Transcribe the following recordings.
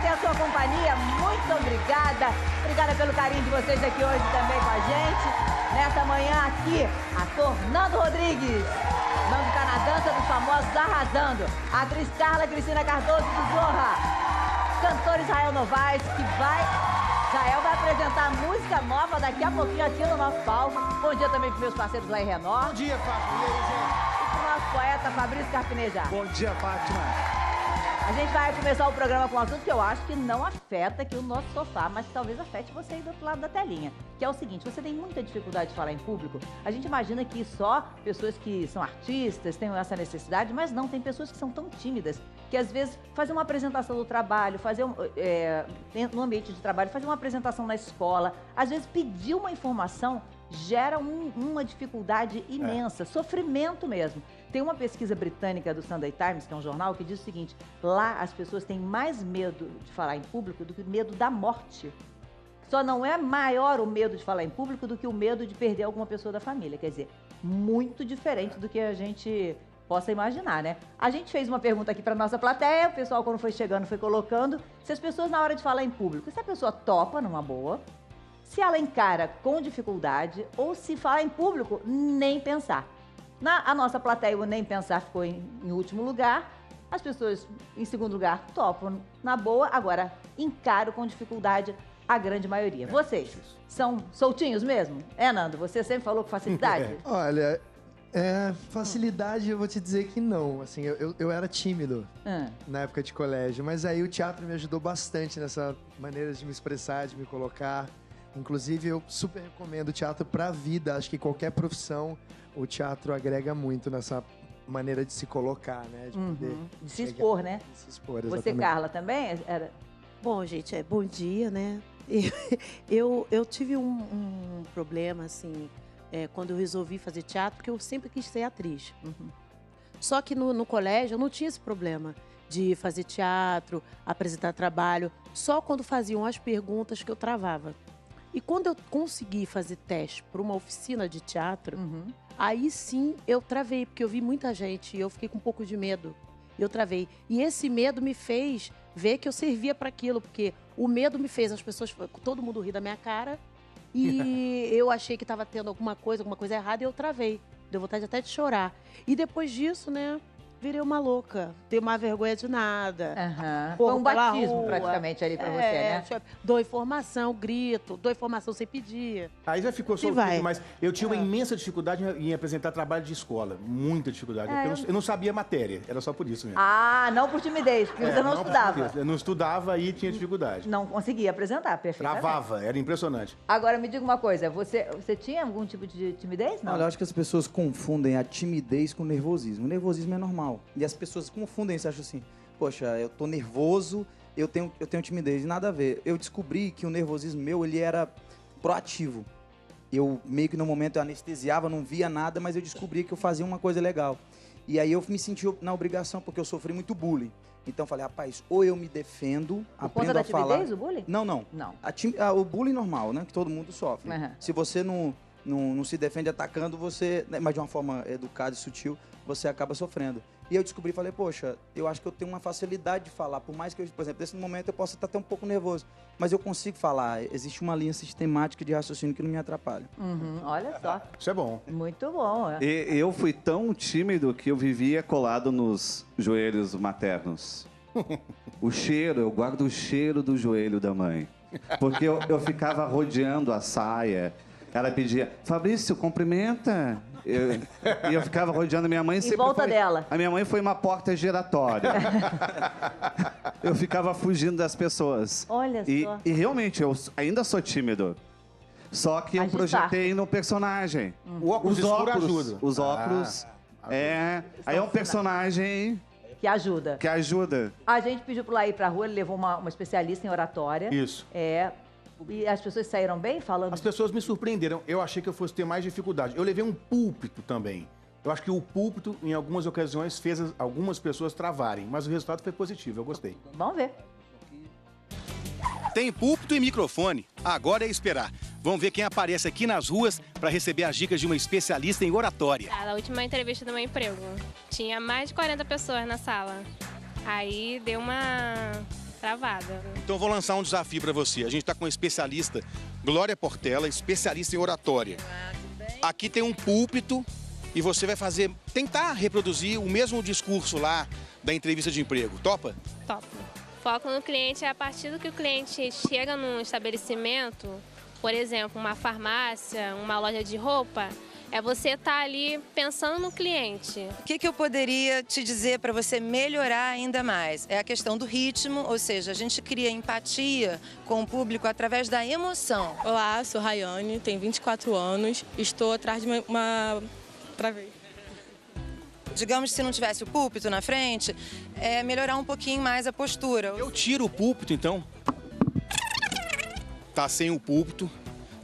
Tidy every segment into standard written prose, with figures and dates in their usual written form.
ter a sua companhia. Muito obrigada. Obrigada pelo carinho de vocês aqui hoje também com a gente. Nessa manhã aqui, ator Nando Rodrigues. Nando tá na dança dos famosos arrasando. A atriz Carla Cristina Cardoso do Zorra. Cantor Israel Novaes, que Israel vai apresentar a música nova daqui a pouquinho aqui no nosso palco. Bom dia também para meus parceiros lá em Renó. Bom dia, Fátima. E aí, gente? E para o nosso poeta Fabrício Carpinejar. Bom dia, Fátima. A gente vai começar o programa com um assunto que eu acho que não afeta aqui o nosso sofá, mas que talvez afete você aí do outro lado da telinha. Que é o seguinte, você tem muita dificuldade de falar em público. A gente imagina que só pessoas que são artistas tenham essa necessidade, mas não, tem pessoas que são tão tímidas que às vezes fazer uma apresentação do trabalho, no ambiente de trabalho, fazer uma apresentação na escola, às vezes pedir uma informação gera uma dificuldade imensa, sofrimento mesmo. Tem uma pesquisa britânica do Sunday Times, que é um jornal, que diz o seguinte: lá as pessoas têm mais medo de falar em público do que medo da morte. Só não é maior o medo de falar em público do que o medo de perder alguma pessoa da família. Quer dizer, muito diferente do que a gente possa imaginar, né? A gente fez uma pergunta aqui para nossa plateia, o pessoal quando foi chegando foi colocando, se as pessoas na hora de falar em público, se a pessoa topa numa boa, se ela encara com dificuldade ou se falar em público, nem pensar. A nossa plateia, o nem pensar, ficou em último lugar. As pessoas, em segundo lugar, topam na boa. Agora, encaro com dificuldade a grande maioria. Vocês são soltinhos mesmo? Nando, você sempre falou com facilidade? Olha, facilidade eu vou te dizer que não. Assim, eu era tímido na época de colégio, mas aí o teatro me ajudou bastante nessa maneira de me expressar, de me colocar. Inclusive, eu super recomendo o teatro pra vida. Acho que qualquer profissão, o teatro agrega muito nessa maneira de se colocar, né? De poder de se expor, né? De se expor, exatamente. Você, Carla, também era? Bom, gente, bom dia, né? Eu tive um problema, assim, quando eu resolvi fazer teatro, porque eu sempre quis ser atriz. Só que no colégio eu não tinha esse problema de fazer teatro, apresentar trabalho, só quando faziam as perguntas que eu travava. E quando eu consegui fazer teste para uma oficina de teatro, aí sim eu travei, porque eu vi muita gente e eu fiquei com um pouco de medo. Eu travei. E esse medo me fez ver que eu servia para aquilo, porque o medo me fez as pessoas, todo mundo rir da minha cara, e eu achei que estava tendo alguma coisa errada e eu travei. Deu vontade até de chorar. E depois disso, né, virei uma louca. Tenho uma vergonha de nada. Foi um batismo praticamente ali pra você, né? Dou informação, grito, dou informação sem pedir. Aí já ficou solteiro, mas eu tinha uma imensa dificuldade em apresentar trabalho de escola. Muita dificuldade. Eu não sabia matéria, era só por isso mesmo. Ah, não por timidez, porque você não estudava. Eu não estudava e tinha dificuldade. Não conseguia apresentar, perfeitamente. Travava, era impressionante. Agora, me diga uma coisa, você tinha algum tipo de timidez? Não. Olha, eu acho que as pessoas confundem a timidez com o nervosismo. O nervosismo é normal. E as pessoas confundem isso, acham assim, poxa, eu tô nervoso, eu tenho timidez. Nada a ver. Eu descobri que o nervosismo meu, ele era proativo. Eu meio que no momento eu anestesiava, não via nada, mas eu descobri que eu fazia uma coisa legal. E aí eu me senti na obrigação, porque eu sofri muito bullying. Então eu falei, rapaz, ou eu me defendo, aprendo a falar... Por conta da timidez, o bullying? Não. O bullying normal, né, que todo mundo sofre. Se você não se defende atacando, você, mas de uma forma educada e sutil, você acaba sofrendo. E eu descobri, falei, poxa, eu acho que eu tenho uma facilidade de falar, por mais que eu, por exemplo, nesse momento eu possa estar até um pouco nervoso, mas eu consigo falar, existe uma linha sistemática de raciocínio que não me atrapalha. Olha só. Isso é bom. Muito bom. Eu fui tão tímido que eu vivia colado nos joelhos maternos. O cheiro, eu guardo o cheiro do joelho da mãe, porque eu ficava rodeando a saia. Ela pedia, Fabrício, cumprimenta. E eu ficava rodeando a minha mãe. Em volta dela. A minha mãe foi uma porta giratória. Eu ficava fugindo das pessoas. Olha só. E realmente, eu ainda sou tímido. Só que eu projetei no personagem. O óculos escuro ajuda. Os óculos. Aí é um personagem... Que ajuda. Que ajuda. A gente pediu pro Laí pra rua, ele levou uma especialista em oratória. Isso. E as pessoas saíram bem falando? As pessoas me surpreenderam. Eu achei que eu fosse ter mais dificuldade. Eu levei um púlpito também. Eu acho que o púlpito, em algumas ocasiões, fez algumas pessoas travarem. Mas o resultado foi positivo, eu gostei. Vamos ver. Tem púlpito e microfone. Agora é esperar. Vamos ver quem aparece aqui nas ruas para receber as dicas de uma especialista em oratória. Na última entrevista do meu emprego, tinha mais de 40 pessoas na sala. Aí deu uma travada. Então vou lançar um desafio para você. A gente está com uma especialista, Glória Portela, especialista em oratória. Aqui tem um púlpito e você vai tentar reproduzir o mesmo discurso lá da entrevista de emprego. Topa? Topo. Foco no cliente é a partir do que o cliente chega num estabelecimento, por exemplo, uma farmácia, uma loja de roupa, é você estar ali pensando no cliente. O que eu poderia te dizer para você melhorar ainda mais? É a questão do ritmo, ou seja, a gente cria empatia com o público através da emoção. Olá, sou Rayane, tenho 24 anos, estou atrás de uma... Travei. Digamos que se não tivesse o púlpito na frente, melhorar um pouquinho mais a postura. Eu tiro o púlpito, então? Tá sem o púlpito,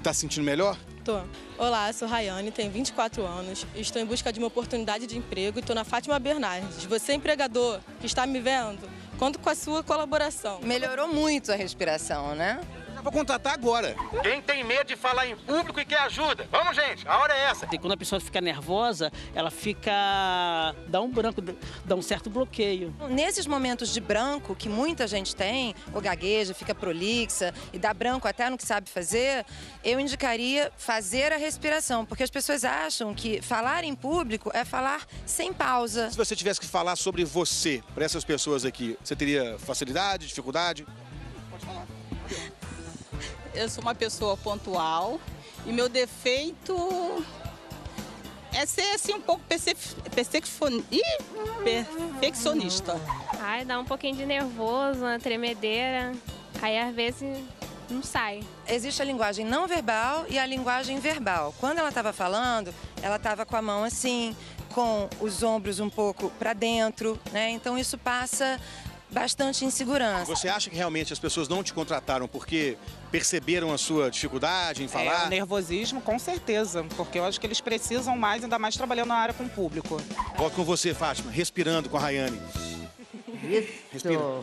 tá se sentindo melhor? Tô. Olá, sou Rayane, tenho 24 anos, estou em busca de uma oportunidade de emprego e estou na Fátima Bernardes. Você, empregador, que está me vendo, conto com a sua colaboração. Melhorou muito a respiração, né? Vou contratar agora. Quem tem medo de falar em público e quer ajuda? Vamos, gente, a hora é essa. E quando a pessoa fica nervosa, ela dá um branco, dá um certo bloqueio. Nesses momentos de branco que muita gente tem, ou gagueja, fica prolixa e dá branco até no que sabe fazer, eu indicaria fazer a respiração, porque as pessoas acham que falar em público é falar sem pausa. Se você tivesse que falar sobre você para essas pessoas aqui, você teria facilidade, dificuldade? Pode falar. Eu sou uma pessoa pontual e meu defeito é ser assim um pouco perfeccionista. Ai, dá um pouquinho de nervoso, uma tremedeira, aí às vezes não sai. Existe a linguagem não verbal e a linguagem verbal. Quando ela estava falando, ela estava com a mão assim, com os ombros um pouco para dentro, né? Então isso passa bastante insegurança. Você acha que realmente as pessoas não te contrataram porque perceberam a sua dificuldade em falar? O nervosismo, com certeza, porque eu acho que eles precisam mais, ainda mais trabalhando na área com o público. Volto com você, Fátima, respirando com a Rayane. Isso. Respira.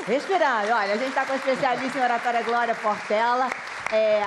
Respirando. Olha, a gente está com a especialista em oratória Glória Portela.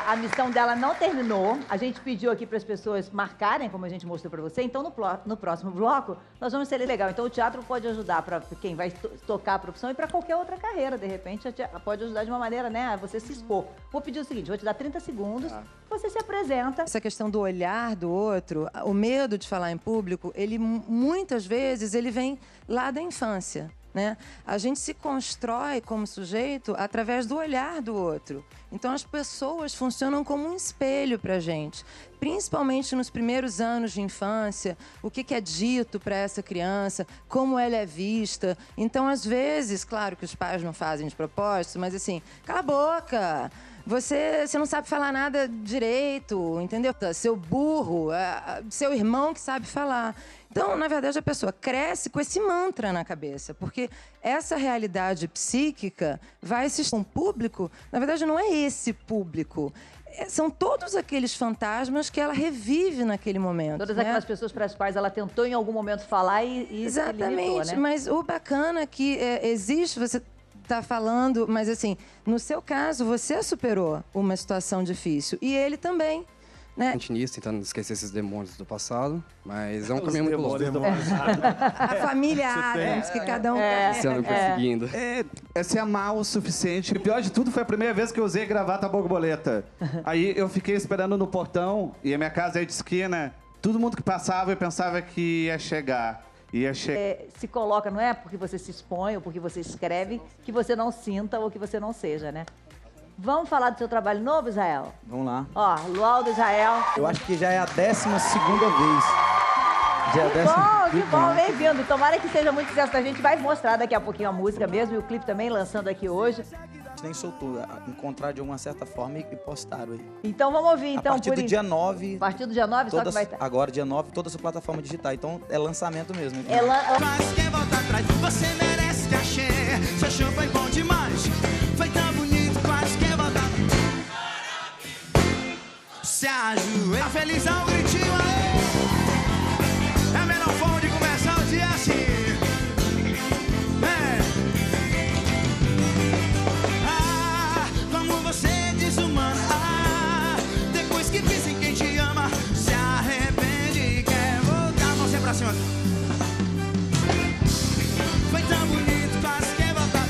A missão dela não terminou. A gente pediu aqui para as pessoas marcarem, como a gente mostrou para você. Então, no próximo bloco, nós vamos ser legal. Então, o teatro pode ajudar para quem vai tocar a profissão e para qualquer outra carreira. De repente, pode ajudar de uma maneira, né, a você se expor. Vou pedir o seguinte, vou te dar 30 segundos, você se apresenta. Essa questão do olhar do outro, o medo de falar em público, ele muitas vezes ele vem lá da infância. Né? A gente se constrói como sujeito através do olhar do outro. Então, as pessoas funcionam como um espelho para a gente. Principalmente nos primeiros anos de infância, o que é dito para essa criança, como ela é vista. Então, às vezes, claro que os pais não fazem de propósito, mas assim, cala a boca! Você não sabe falar nada direito, entendeu? Seu burro, seu irmão que sabe falar. Então, na verdade, a pessoa cresce com esse mantra na cabeça, porque essa realidade psíquica vai se... Com o público, na verdade, não é esse público. São todos aqueles fantasmas que ela revive naquele momento. Todas aquelas pessoas para as quais ela tentou em algum momento falar e exatamente, limitou, né? Mas o bacana é que existe... Você está falando, mas assim, no seu caso, você superou uma situação difícil. E ele também, né? Nisso, tentando esquecer esses demônios do passado, mas é um caminho muito longo. A família Adams, que cada um Você anda perseguindo. É se amar o suficiente. O pior de tudo foi a primeira vez que eu usei gravata borboleta. Aí eu fiquei esperando no portão, e a minha casa é de esquina. Todo mundo que passava eu pensava que ia chegar. Se coloca, não é porque você se expõe ou porque você escreve, que você não sinta ou que você não seja, né? Vamos falar do seu trabalho novo, Israel? Vamos lá. Ó, Luau do Israel. Eu acho que já é a 12ª vez. Que bom, bem-vindo. Tomara que seja muito sucesso pra gente. Vai mostrar daqui a pouquinho a música mesmo e o clipe também lançando aqui hoje. Nem soltou, encontrar de alguma certa forma e postaram aí. Então vamos ouvir, então. A partir do dia 9. A partir do dia 9, só que vai estar. Agora, dia 9, toda essa plataforma digital. Então é lançamento mesmo. Mas quem volta atrás, você merece cachê. Seu show foi bom demais. Foi tão bonito, quase quem volta. Se ajoelha feliz ao gritinho aí. É a melhor forma de começar o dia assim. Você é desumana. Depois que dizem quem te ama, se arrepende e quer voltar. Mãozinha pra cima. Foi tão bonito, quase quer voltar.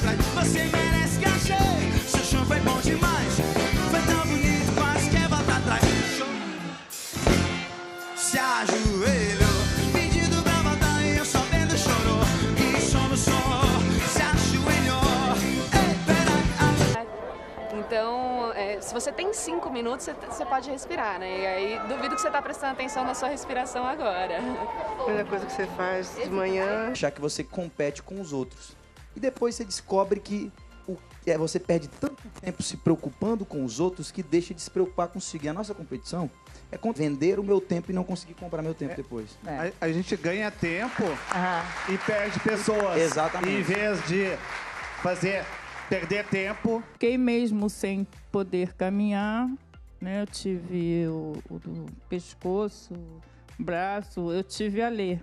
você tem 5 minutos, você pode respirar, né? E aí duvido que você tá prestando atenção na sua respiração agora. A primeira coisa que você faz de manhã... Achar que você compete com os outros. E depois você descobre que você perde tanto tempo se preocupando com os outros que deixa de se preocupar consigo. E a nossa competição é vender o meu tempo e não conseguir comprar meu tempo depois. A gente ganha tempo e perde pessoas. Exatamente. Em vez de perder tempo. Fiquei mesmo sem poder caminhar, né? Eu tive o do pescoço, braço, eu tive a ler.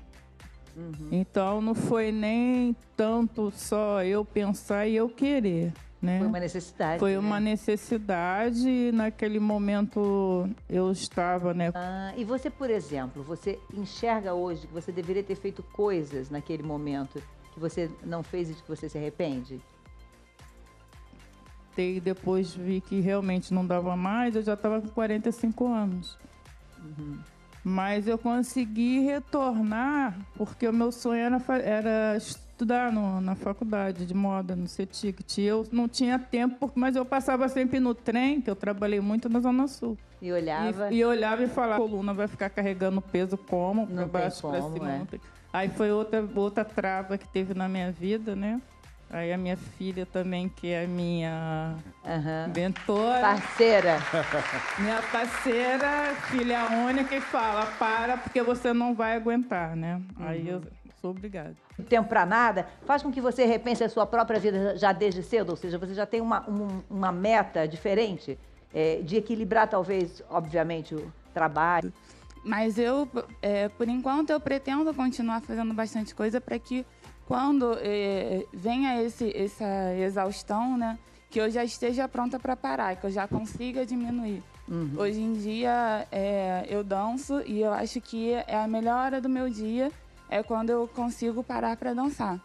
Então não foi nem tanto só eu pensar e eu querer, né? Foi uma necessidade. Foi uma necessidade e naquele momento eu estava, né? E você, por exemplo, você enxerga hoje que você deveria ter feito coisas naquele momento que você não fez e de que você se arrepende? E depois vi que realmente não dava mais, eu já estava com 45 anos. Mas eu consegui retornar, porque o meu sonho era estudar na faculdade de moda, no CETICT. Eu não tinha tempo, mas eu passava sempre no trem, que eu trabalhei muito na Zona Sul. E olhava? E olhava e falava, a coluna vai ficar carregando peso como? Para baixo, para cima. Não tem. Aí foi outra trava que teve na minha vida, né? Aí a minha filha também, que é a minha mentora. Parceira. Minha parceira, filha única, que fala, para, porque você não vai aguentar, né? Aí eu sou obrigada. Tempo pra nada faz com que você repense a sua própria vida já desde cedo, ou seja, você já tem uma meta diferente de equilibrar, talvez, obviamente, o trabalho. Mas eu, por enquanto, eu pretendo continuar fazendo bastante coisa para que quando venha essa exaustão, né, que eu já esteja pronta para parar, que eu já consiga diminuir. Hoje em dia, eu danço e eu acho que a melhor hora do meu dia é quando eu consigo parar para dançar.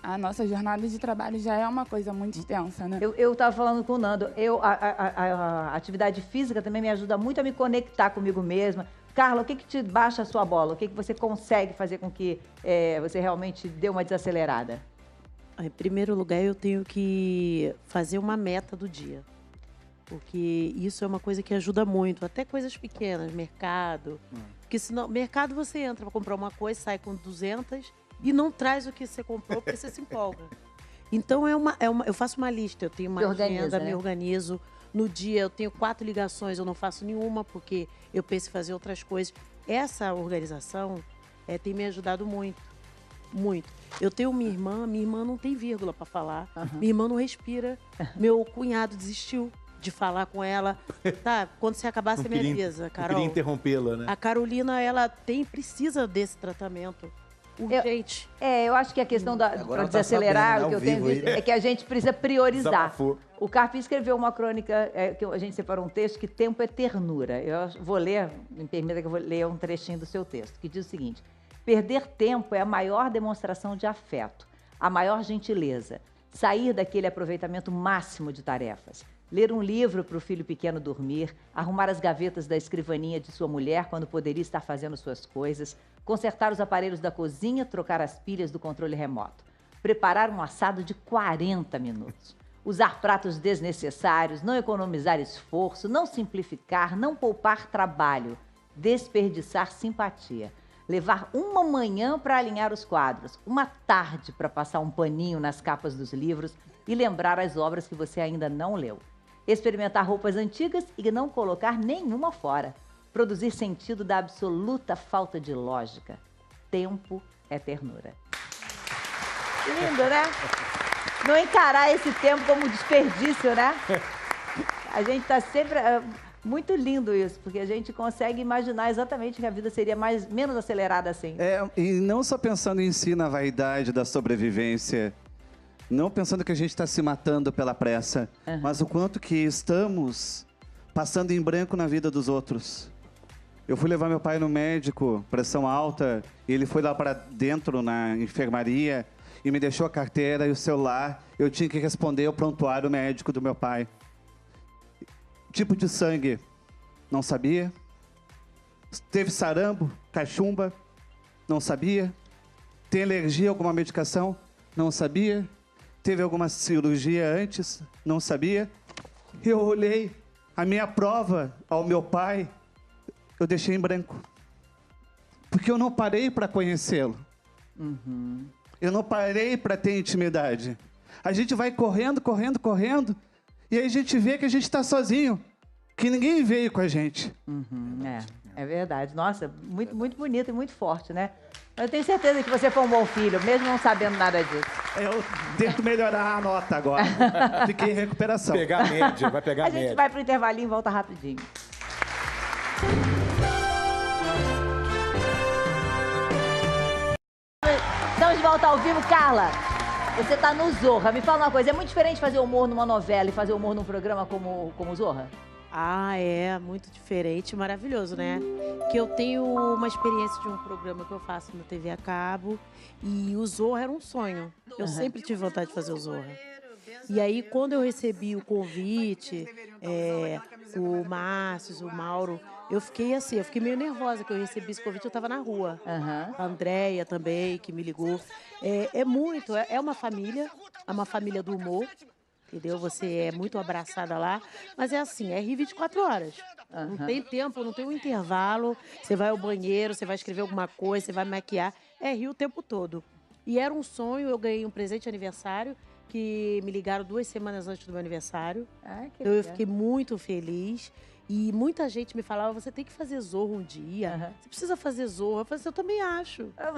A nossa jornada de trabalho já é uma coisa muito extensa, né? Eu estava falando com o Nando, a atividade física também me ajuda muito a me conectar comigo mesma. Carla, o que te baixa a sua bola? O que você consegue fazer com que você realmente dê uma desacelerada? Em primeiro lugar, eu tenho que fazer uma meta do dia. Porque isso é uma coisa que ajuda muito. Até coisas pequenas, mercado. Porque senão, mercado você entra para comprar uma coisa, sai com 200 e não traz o que você comprou porque você se empolga. Então, eu faço uma lista, eu tenho uma agenda, me organizo. No dia eu tenho 4 ligações, eu não faço nenhuma porque eu penso em fazer outras coisas. Essa organização tem me ajudado muito, muito. Eu tenho minha irmã não tem vírgula para falar, minha irmã não respira, meu cunhado desistiu de falar com ela. Tá, quando você acabar, você me avisa, Carol. Eu queria interrompê-la, né? A Carolina, ela precisa desse tratamento. Urgente. Eu acho que a questão para desacelerar, sabendo, o que eu tenho visto é que a gente precisa priorizar. Desabafou. O Carpim escreveu uma crônica, que a gente separou um texto, que tempo é ternura. Eu vou ler, me permita que eu vou ler um trechinho do seu texto, que diz o seguinte: perder tempo é a maior demonstração de afeto, a maior gentileza, sair daquele aproveitamento máximo de tarefas. Ler um livro para o filho pequeno dormir, arrumar as gavetas da escrivaninha de sua mulher quando poderia estar fazendo suas coisas, consertar os aparelhos da cozinha, trocar as pilhas do controle remoto, preparar um assado de 40 minutos, usar pratos desnecessários, não economizar esforço, não simplificar, não poupar trabalho, desperdiçar simpatia, levar uma manhã para alinhar os quadros, uma tarde para passar um paninho nas capas dos livros e lembrar as obras que você ainda não leu. Experimentar roupas antigas e não colocar nenhuma fora. Produzir sentido da absoluta falta de lógica. Tempo é ternura. Lindo, né? Não encarar esse tempo como desperdício, né? A gente está sempre... muito lindo isso, porque a gente consegue imaginar exatamente que a vida seria menos acelerada assim. E não só pensando em si, na vaidade da sobrevivência, não pensando que a gente está se matando pela pressa, mas o quanto que estamos passando em branco na vida dos outros. Eu fui levar meu pai no médico, pressão alta, e ele foi lá para dentro na enfermaria e me deixou a carteira e o celular. Eu tinha que responder ao prontuário médico do meu pai. Tipo de sangue, não sabia. Teve sarampo, cachumba, não sabia. Tem alergia a alguma medicação, não sabia. Teve alguma cirurgia antes, não sabia. Eu olhei A minha prova ao meu pai, eu deixei em branco. Porque eu não parei para conhecê-lo. Eu não parei para ter intimidade. A gente vai correndo, correndo, correndo, e aí a gente vê que a gente está sozinho, que ninguém veio com a gente. É verdade. Nossa, muito, muito bonito e muito forte, né? Eu tenho certeza que você foi um bom filho, mesmo não sabendo nada disso. Eu tento melhorar a nota agora. Fiquei em recuperação. Pegar a média, vai pegar a média. A gente vai pro intervalinho e volta rapidinho. Estamos de volta ao vivo. Carla, você tá no Zorra. Me fala uma coisa, é muito diferente fazer humor numa novela e fazer humor num programa como Zorra? Ah, é muito diferente, maravilhoso, né? Que eu tenho uma experiência de um programa que eu faço na TV a cabo e o Zorra era um sonho. Eu sempre tive vontade de fazer o Zorra. E aí, quando eu recebi o convite, o Márcio, o Mauro, eu fiquei assim, eu fiquei meio nervosa que eu recebi esse convite, eu estava na rua. A Andréia também, que me ligou. É uma família do humor. Entendeu? Você é muito abraçada lá, mas é assim, é rir 24 horas. Não tem tempo, não tem um intervalo. Você vai ao banheiro, você vai escrever alguma coisa, você vai maquiar. É rir o tempo todo. E era um sonho, eu ganhei um presente de aniversário, que me ligaram 2 semanas antes do meu aniversário. Então eu fiquei muito feliz. E muita gente me falava, você tem que fazer Zorro um dia. Você precisa fazer Zorro. Eu falei assim, eu também acho. Eu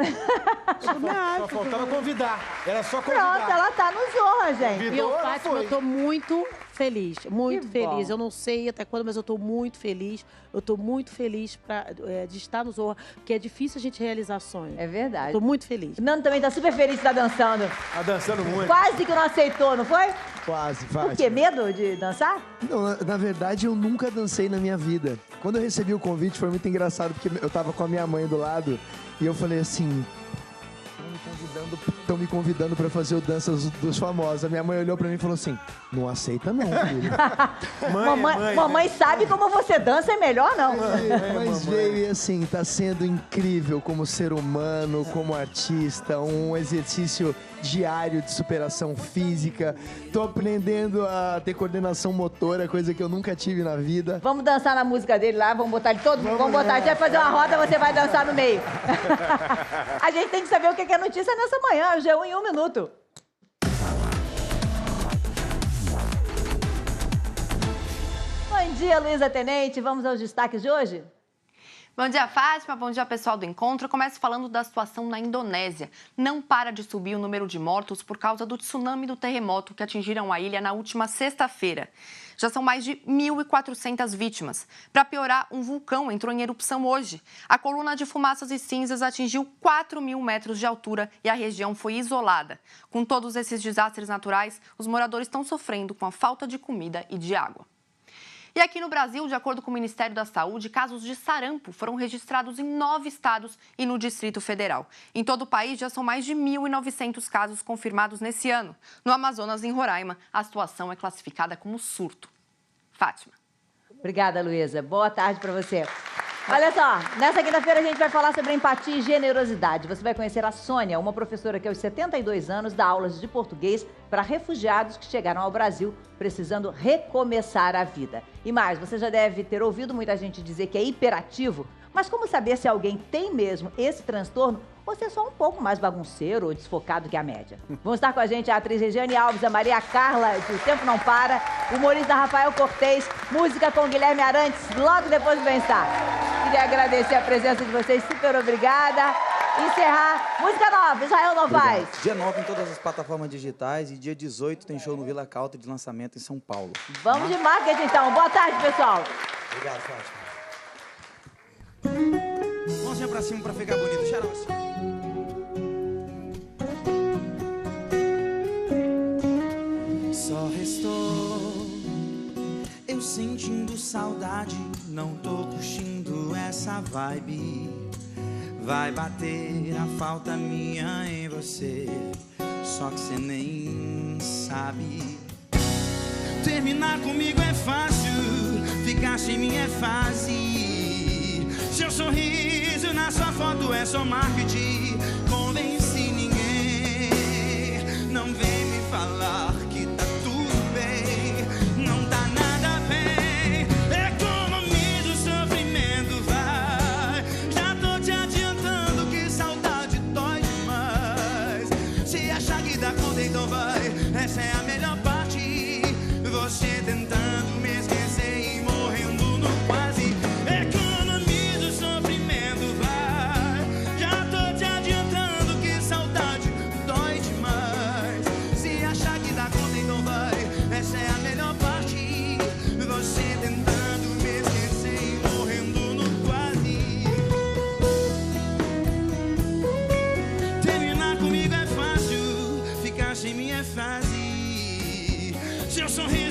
também acho. Só faltava convidar. Era só convidar. Pronto, ela tá no Zorra, gente. E eu, Fátima, eu tô muito feliz. Muito feliz. Eu não sei até quando, mas eu tô muito feliz. Eu tô muito feliz de estar no Zorra, porque é difícil a gente realizar sonhos. É verdade. Tô muito feliz. Nando também tá super feliz de estar dançando. Tá dançando muito. Quase que não aceitou, não foi? Quase, Fátima. Por quê? Medo de dançar? Não, na verdade, eu nunca dancei na minha vida. Quando eu recebi o convite, foi muito engraçado, porque eu tava com a minha mãe do lado e eu falei assim... Estão me convidando pra fazer o Dança dos Famosos. A minha mãe olhou pra mim e falou assim, não aceita não, filho. Mamãe sabe como você dança, é melhor não. Mas veio e assim, tá sendo incrível como ser humano, como artista, um exercício diário de superação física. Tô aprendendo a ter coordenação motora, coisa que eu nunca tive na vida. Vamos dançar na música dele lá, vamos botar ele todo mundo. Vamos botar, a gente vai fazer uma roda, você vai dançar no meio. A gente tem que saber o que é notícia nessa manhã, o G1 em 1 minuto. Bom dia, Luísa Tenente. Vamos aos destaques de hoje? Bom dia, Fátima. Bom dia, pessoal do Encontro. Eu começo falando da situação na Indonésia. Não para de subir o número de mortos por causa do tsunami e do terremoto que atingiram a ilha na última sexta-feira. Já são mais de 1.400 vítimas. Para piorar, um vulcão entrou em erupção hoje. A coluna de fumaças e cinzas atingiu 4.000 metros de altura e a região foi isolada. Com todos esses desastres naturais, os moradores estão sofrendo com a falta de comida e de água. E aqui no Brasil, de acordo com o Ministério da Saúde, casos de sarampo foram registrados em 9 estados e no Distrito Federal. Em todo o país, já são mais de 1.900 casos confirmados nesse ano. No Amazonas e em Roraima, a situação é classificada como surto. Fátima. Obrigada, Luísa. Boa tarde para você. Olha só, nessa quinta-feira a gente vai falar sobre empatia e generosidade. Você vai conhecer a Sônia, uma professora que aos 72 anos dá aulas de português para refugiados que chegaram ao Brasil precisando recomeçar a vida. E mais, você já deve ter ouvido muita gente dizer que é hiperativo, mas como saber se alguém tem mesmo esse transtorno ou se é só um pouco mais bagunceiro ou desfocado que a média? Vão estar com a gente a atriz Regiane Alves, a Maria Carla, de O Tempo Não Para, o humorista Rafael Cortez, música com Guilherme Arantes, logo depois do Bem-Estar. Queria agradecer a presença de vocês, super obrigada. Encerrar, música nova, Israel Novaes. Dia 9 em todas as plataformas digitais e dia 18 tem show no Vila Country de lançamento em São Paulo. Vamos de marketing então. Boa tarde, pessoal. Obrigado, Fátima. Mãozinha pra cima pra ficar bonito, xará. Só restou eu sentindo saudade, não tô curtindo essa vibe. Vai bater a falta minha em você, só que cê nem sabe. Terminar comigo é fácil, ficar sem mim é fase. Seu sorriso na sua foto é só marketing. Convenci ninguém, não vem me falar que tá tudo bem. Não tá nada bem, sorriso.